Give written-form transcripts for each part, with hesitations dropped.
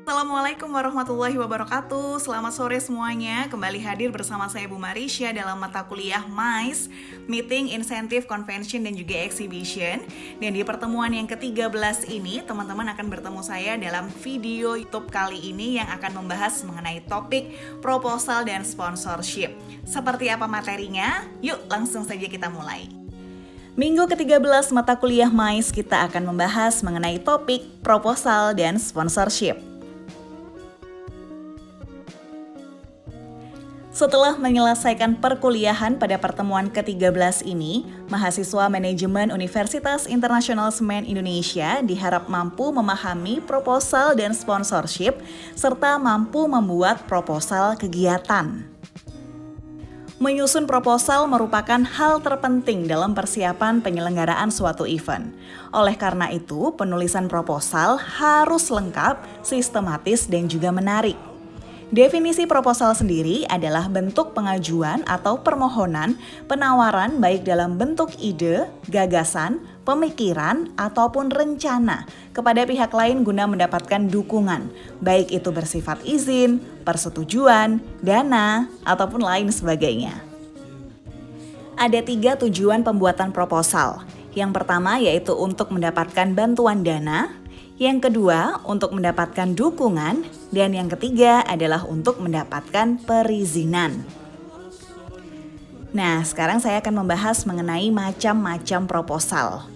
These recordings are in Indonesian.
Assalamualaikum warahmatullahi wabarakatuh. Selamat sore semuanya. Kembali hadir bersama saya Bu Marisha dalam mata kuliah MICE, Meeting Incentive Convention dan juga Exhibition. Dan di pertemuan yang ke-13 ini, teman-teman akan bertemu saya dalam video YouTube kali ini yang akan membahas mengenai topik proposal dan sponsorship. Seperti apa materinya? Yuk langsung saja kita mulai. Minggu ke-13 mata kuliah MICE kita akan membahas mengenai topik proposal dan sponsorship. Setelah menyelesaikan perkuliahan pada pertemuan ke-13 ini, mahasiswa manajemen Universitas Internasional Semen Indonesia diharap mampu memahami proposal dan sponsorship, serta mampu membuat proposal kegiatan. Menyusun proposal merupakan hal terpenting dalam persiapan penyelenggaraan suatu event. Oleh karena itu, penulisan proposal harus lengkap, sistematis, dan juga menarik. Definisi proposal sendiri adalah bentuk pengajuan atau permohonan penawaran baik dalam bentuk ide, gagasan, pemikiran, ataupun rencana kepada pihak lain guna mendapatkan dukungan, baik itu bersifat izin, persetujuan, dana, ataupun lain sebagainya. Ada 3 tujuan pembuatan proposal. Yang pertama yaitu untuk mendapatkan bantuan dana, yang kedua untuk mendapatkan dukungan, dan yang ketiga adalah untuk mendapatkan perizinan. Nah, sekarang saya akan membahas mengenai macam-macam proposal.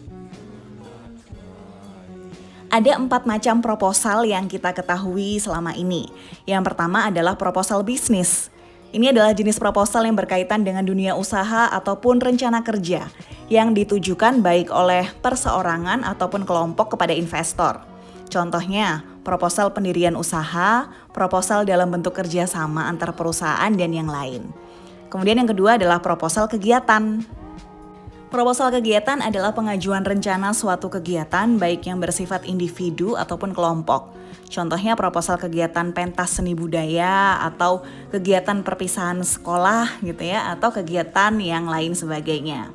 Ada 4 macam proposal yang kita ketahui selama ini. Yang pertama adalah proposal bisnis. Ini adalah jenis proposal yang berkaitan dengan dunia usaha ataupun rencana kerja yang ditujukan baik oleh perseorangan ataupun kelompok kepada investor. Contohnya, proposal pendirian usaha, proposal dalam bentuk kerjasama antar perusahaan, dan yang lain. Kemudian yang kedua adalah proposal kegiatan. Proposal kegiatan adalah pengajuan rencana suatu kegiatan baik yang bersifat individu ataupun kelompok. Contohnya proposal kegiatan pentas seni budaya atau kegiatan perpisahan sekolah gitu ya, atau kegiatan yang lain sebagainya.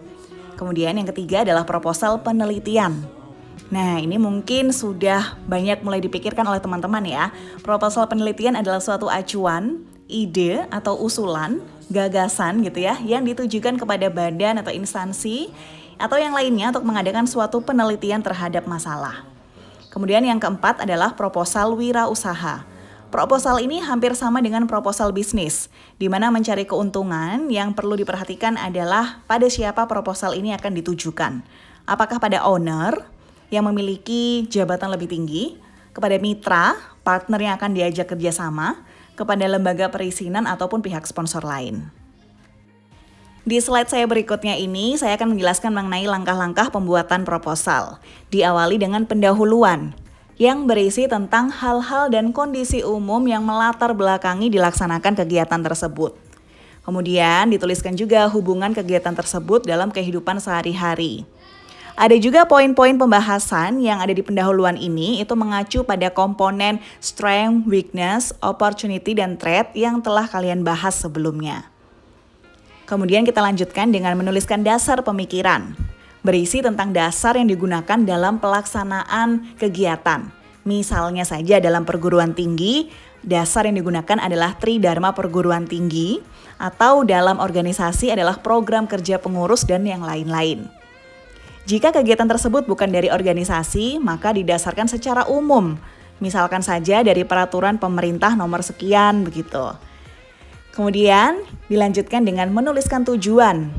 Kemudian yang ketiga adalah proposal penelitian. Nah, ini mungkin sudah banyak mulai dipikirkan oleh teman-teman ya. Proposal penelitian adalah suatu acuan, ide atau usulan, gagasan gitu ya, yang ditujukan kepada badan atau instansi atau yang lainnya untuk mengadakan suatu penelitian terhadap masalah. Kemudian yang keempat adalah proposal wirausaha. Proposal ini hampir sama dengan proposal bisnis, di mana mencari keuntungan yang perlu diperhatikan adalah pada siapa proposal ini akan ditujukan. Apakah pada owner yang memiliki jabatan lebih tinggi, kepada mitra, partner yang akan diajak kerjasama, kepada lembaga perizinan ataupun pihak sponsor lain. Di slide saya berikutnya ini, saya akan menjelaskan mengenai langkah-langkah pembuatan proposal. Diawali dengan pendahuluan, yang berisi tentang hal-hal dan kondisi umum yang melatar belakangi dilaksanakan kegiatan tersebut. Kemudian dituliskan juga hubungan kegiatan tersebut dalam kehidupan sehari-hari. Ada juga poin-poin pembahasan yang ada di pendahuluan ini itu mengacu pada komponen strength, weakness, opportunity, dan threat yang telah kalian bahas sebelumnya. Kemudian kita lanjutkan dengan menuliskan dasar pemikiran, berisi tentang dasar yang digunakan dalam pelaksanaan kegiatan. Misalnya saja dalam perguruan tinggi, dasar yang digunakan adalah Tridharma Perguruan Tinggi, atau dalam organisasi adalah program kerja pengurus dan yang lain-lain. Jika kegiatan tersebut bukan dari organisasi, maka didasarkan secara umum. Misalkan saja dari peraturan pemerintah nomor sekian begitu. Kemudian dilanjutkan dengan menuliskan tujuan.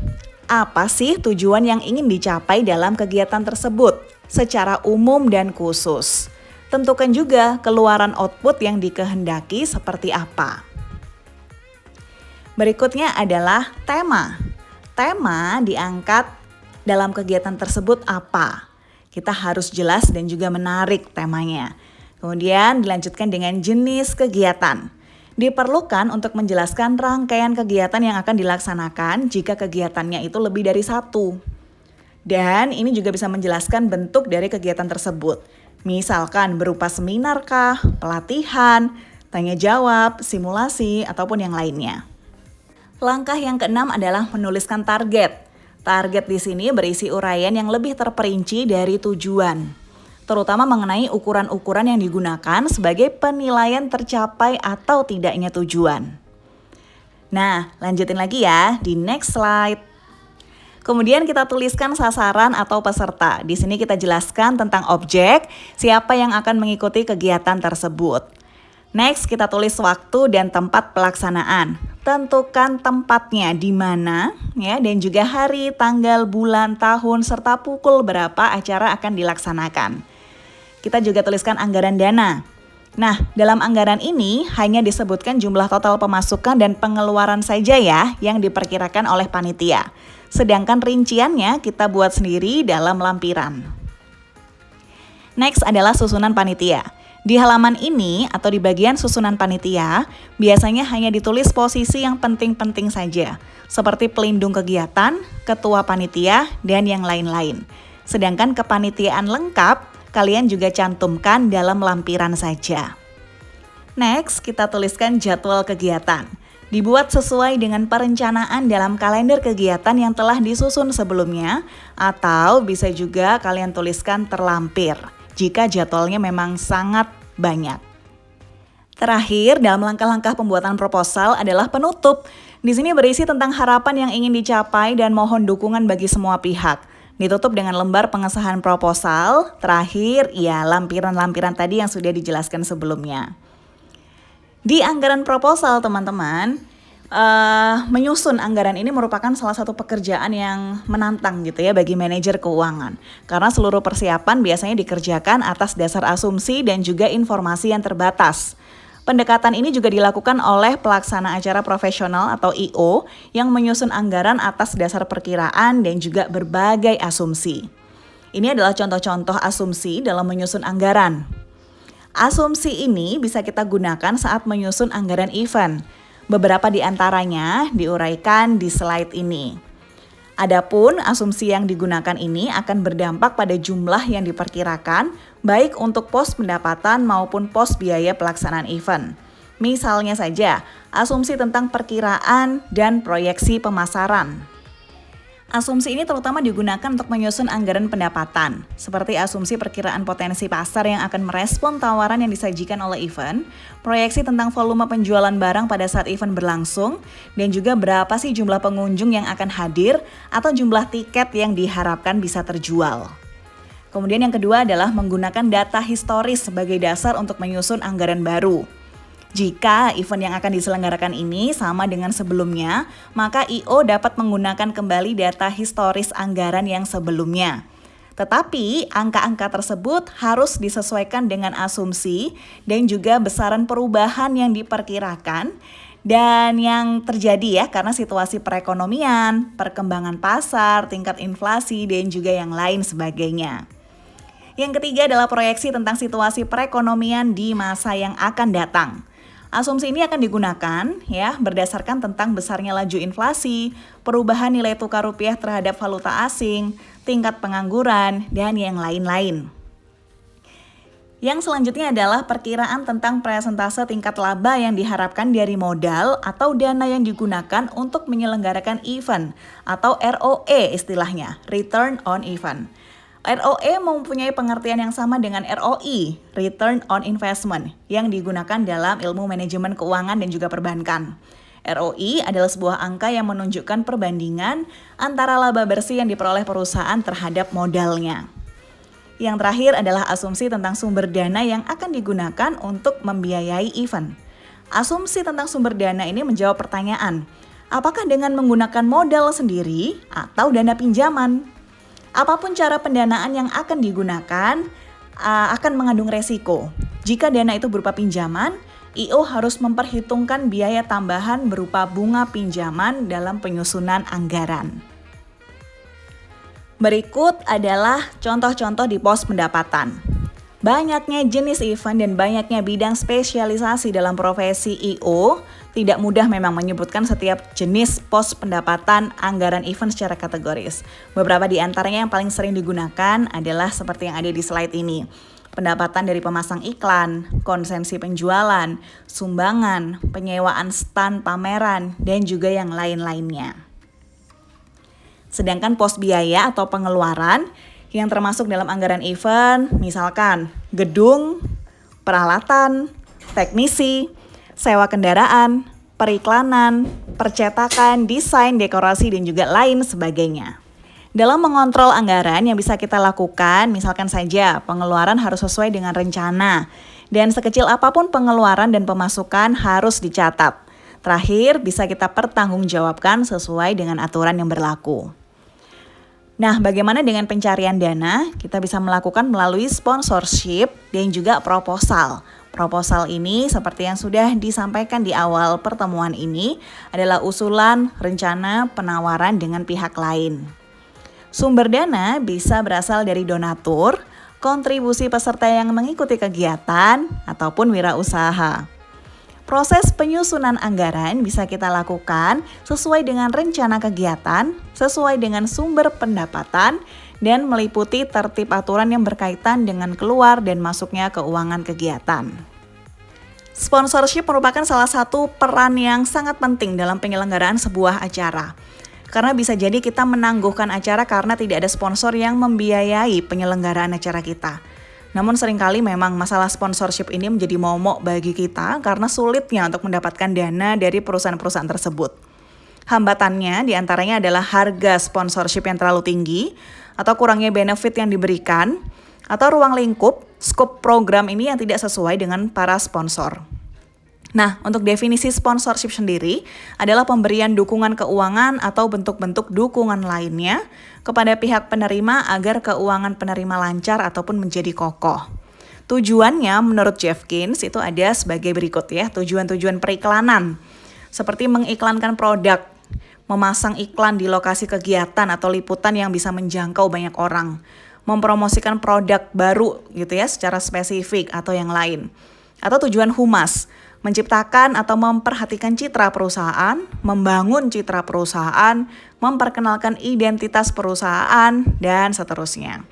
Apa sih tujuan yang ingin dicapai dalam kegiatan tersebut secara umum dan khusus? Tentukan juga keluaran output yang dikehendaki seperti apa. Berikutnya adalah tema. Tema diangkat dalam kegiatan tersebut apa? Kita harus jelas dan juga menarik temanya. Kemudian dilanjutkan dengan jenis kegiatan. Diperlukan untuk menjelaskan rangkaian kegiatan yang akan dilaksanakan jika kegiatannya itu lebih dari 1. Dan ini juga bisa menjelaskan bentuk dari kegiatan tersebut. Misalkan berupa seminar kah, pelatihan, tanya jawab, simulasi, ataupun yang lainnya. Langkah yang keenam adalah menuliskan target. Target di sini berisi uraian yang lebih terperinci dari tujuan. terutama mengenai ukuran-ukuran yang digunakan sebagai penilaian tercapai atau tidaknya tujuan. Nah, lanjutin lagi ya di next slide. Kemudian kita tuliskan sasaran atau peserta. Di sini kita jelaskan tentang objek, siapa yang akan mengikuti kegiatan tersebut. Next, kita tulis waktu dan tempat pelaksanaan. Tentukan tempatnya di mana, ya, dan juga hari, tanggal, bulan, tahun, serta pukul berapa acara akan dilaksanakan. Kita juga tuliskan anggaran dana. Nah, dalam anggaran ini hanya disebutkan jumlah total pemasukan dan pengeluaran saja ya yang diperkirakan oleh panitia. Sedangkan rinciannya kita buat sendiri dalam lampiran. Next adalah susunan panitia. Di halaman ini atau di bagian susunan panitia, biasanya hanya ditulis posisi yang penting-penting saja, seperti pelindung kegiatan, ketua panitia, dan yang lain-lain. Sedangkan kepanitiaan lengkap, kalian juga cantumkan dalam lampiran saja. Next, kita tuliskan jadwal kegiatan. Dibuat sesuai dengan perencanaan dalam kalender kegiatan yang telah disusun sebelumnya, atau bisa juga kalian tuliskan terlampir jika jadwalnya memang sangat banyak. Terakhir, dalam langkah-langkah pembuatan proposal adalah penutup. Di sini berisi tentang harapan yang ingin dicapai dan mohon dukungan bagi semua pihak. Ditutup dengan lembar pengesahan proposal. Terakhir, ya lampiran-lampiran tadi yang sudah dijelaskan sebelumnya. Di anggaran proposal, teman-teman, menyusun anggaran ini merupakan salah satu pekerjaan yang menantang gitu ya bagi manajer keuangan. Karena seluruh persiapan biasanya dikerjakan atas dasar asumsi dan juga informasi yang terbatas. Pendekatan ini juga dilakukan oleh pelaksana acara profesional atau I.O. yang menyusun anggaran atas dasar perkiraan dan juga berbagai asumsi. Ini adalah contoh-contoh asumsi dalam menyusun anggaran. Asumsi ini bisa kita gunakan saat menyusun anggaran event. Beberapa di antaranya diuraikan di slide ini. Adapun asumsi yang digunakan ini akan berdampak pada jumlah yang diperkirakan, baik untuk pos pendapatan maupun pos biaya pelaksanaan event. Misalnya saja, asumsi tentang perkiraan dan proyeksi pemasaran. Asumsi ini terutama digunakan untuk menyusun anggaran pendapatan, seperti asumsi perkiraan potensi pasar yang akan merespon tawaran yang disajikan oleh event, proyeksi tentang volume penjualan barang pada saat event berlangsung, dan juga berapa sih jumlah pengunjung yang akan hadir atau jumlah tiket yang diharapkan bisa terjual. Kemudian yang kedua adalah menggunakan data historis sebagai dasar untuk menyusun anggaran baru. Jika event yang akan diselenggarakan ini sama dengan sebelumnya, maka I.O. dapat menggunakan kembali data historis anggaran yang sebelumnya. Tetapi angka-angka tersebut harus disesuaikan dengan asumsi dan juga besaran perubahan yang diperkirakan dan yang terjadi ya karena situasi perekonomian, perkembangan pasar, tingkat inflasi, dan juga yang lain sebagainya. Yang ketiga adalah proyeksi tentang situasi perekonomian di masa yang akan datang. Asumsi ini akan digunakan ya berdasarkan tentang besarnya laju inflasi, perubahan nilai tukar rupiah terhadap valuta asing, tingkat pengangguran, dan yang lain-lain. Yang selanjutnya adalah perkiraan tentang persentase tingkat laba yang diharapkan dari modal atau dana yang digunakan untuk menyelenggarakan event atau ROE istilahnya, Return on Event. ROE mempunyai pengertian yang sama dengan ROI, Return on Investment, yang digunakan dalam ilmu manajemen keuangan dan juga perbankan. ROI adalah sebuah angka yang menunjukkan perbandingan antara laba bersih yang diperoleh perusahaan terhadap modalnya. Yang terakhir adalah asumsi tentang sumber dana yang akan digunakan untuk membiayai event. Asumsi tentang sumber dana ini menjawab pertanyaan, apakah dengan menggunakan modal sendiri atau dana pinjaman? Apapun cara pendanaan yang akan digunakan akan mengandung resiko. Jika dana itu berupa pinjaman, I.O. harus memperhitungkan biaya tambahan berupa bunga pinjaman dalam penyusunan anggaran. Berikut adalah contoh-contoh di pos pendapatan. Banyaknya jenis event dan banyaknya bidang spesialisasi dalam profesi I.O. tidak mudah memang menyebutkan setiap jenis pos pendapatan anggaran event secara kategoris. Beberapa di antaranya yang paling sering digunakan adalah seperti yang ada di slide ini. Pendapatan dari pemasang iklan, konsensi penjualan, sumbangan, penyewaan stand pameran, dan juga yang lain-lainnya. Sedangkan pos biaya atau pengeluaran Yang termasuk dalam anggaran event, misalkan gedung, peralatan, teknisi, sewa kendaraan, periklanan, percetakan, desain, dekorasi, dan juga lain sebagainya. Dalam mengontrol anggaran yang bisa kita lakukan, misalkan saja pengeluaran harus sesuai dengan rencana, dan sekecil apapun pengeluaran dan pemasukan harus dicatat. Terakhir, bisa kita pertanggungjawabkan sesuai dengan aturan yang berlaku. Nah, bagaimana dengan pencarian dana? Kita bisa melakukan melalui sponsorship dan juga proposal. Proposal ini seperti yang sudah disampaikan di awal pertemuan ini adalah usulan, rencana, penawaran dengan pihak lain. Sumber dana bisa berasal dari donatur, kontribusi peserta yang mengikuti kegiatan, ataupun wirausaha. Proses penyusunan anggaran bisa kita lakukan sesuai dengan rencana kegiatan, sesuai dengan sumber pendapatan, dan meliputi tertib aturan yang berkaitan dengan keluar dan masuknya keuangan kegiatan. Sponsorship merupakan salah satu peran yang sangat penting dalam penyelenggaraan sebuah acara. Karena bisa jadi kita menangguhkan acara karena tidak ada sponsor yang membiayai penyelenggaraan acara kita. Namun seringkali memang masalah sponsorship ini menjadi momok bagi kita karena sulitnya untuk mendapatkan dana dari perusahaan-perusahaan tersebut. Hambatannya diantaranya adalah harga sponsorship yang terlalu tinggi, atau kurangnya benefit yang diberikan, atau ruang lingkup, skop program ini yang tidak sesuai dengan para sponsor. Nah, untuk definisi sponsorship sendiri adalah pemberian dukungan keuangan atau bentuk-bentuk dukungan lainnya kepada pihak penerima agar keuangan penerima lancar ataupun menjadi kokoh. Tujuannya menurut Jeffkins itu ada sebagai berikut ya, tujuan-tujuan periklanan. Seperti mengiklankan produk, memasang iklan di lokasi kegiatan atau liputan yang bisa menjangkau banyak orang, mempromosikan produk baru gitu ya secara spesifik atau yang lain. Atau tujuan humas, menciptakan atau memperhatikan citra perusahaan, membangun citra perusahaan, memperkenalkan identitas perusahaan, dan seterusnya.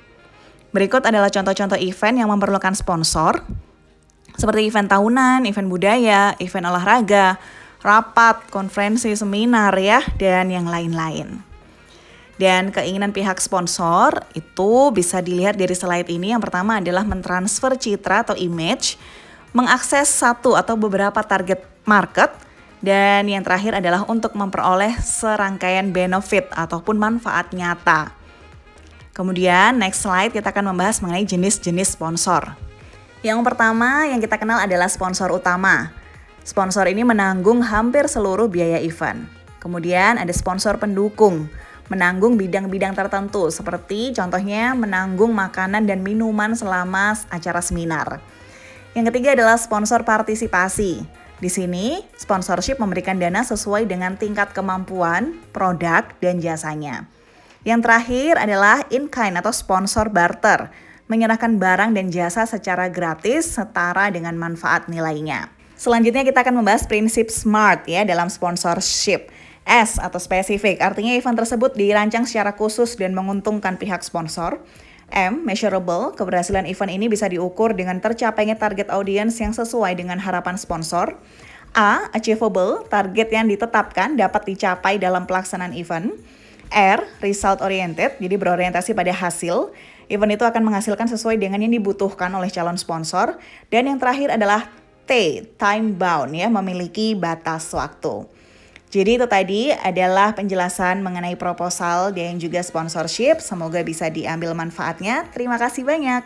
Berikut adalah contoh-contoh event yang memerlukan sponsor, seperti event tahunan, event budaya, event olahraga, rapat, konferensi, seminar ya, dan yang lain-lain. Dan keinginan pihak sponsor itu bisa dilihat dari slide ini. Yang pertama adalah mentransfer citra atau image, mengakses satu atau beberapa target market, dan yang terakhir adalah untuk memperoleh serangkaian benefit ataupun manfaat nyata. Kemudian next slide kita akan membahas mengenai jenis-jenis sponsor. Yang pertama yang kita kenal adalah sponsor utama. Sponsor ini menanggung hampir seluruh biaya event. Kemudian ada sponsor pendukung, menanggung bidang-bidang tertentu seperti contohnya menanggung makanan dan minuman selama acara seminar. Yang ketiga adalah sponsor partisipasi. Di sini, sponsorship memberikan dana sesuai dengan tingkat kemampuan, produk, dan jasanya. Yang terakhir adalah in-kind atau sponsor barter, menyerahkan barang dan jasa secara gratis setara dengan manfaat nilainya. Selanjutnya kita akan membahas prinsip SMART ya dalam sponsorship. S atau spesifik, artinya event tersebut dirancang secara khusus dan menguntungkan pihak sponsor. M, measurable, keberhasilan event ini bisa diukur dengan tercapainya target audiens yang sesuai dengan harapan sponsor. A, achievable, target yang ditetapkan dapat dicapai dalam pelaksanaan event. R, result oriented, jadi berorientasi pada hasil. Event itu akan menghasilkan sesuai dengan yang dibutuhkan oleh calon sponsor. Dan yang terakhir adalah T, time bound, ya, memiliki batas waktu. Jadi itu tadi adalah penjelasan mengenai proposal dan juga sponsorship. Semoga bisa diambil manfaatnya. Terima kasih banyak.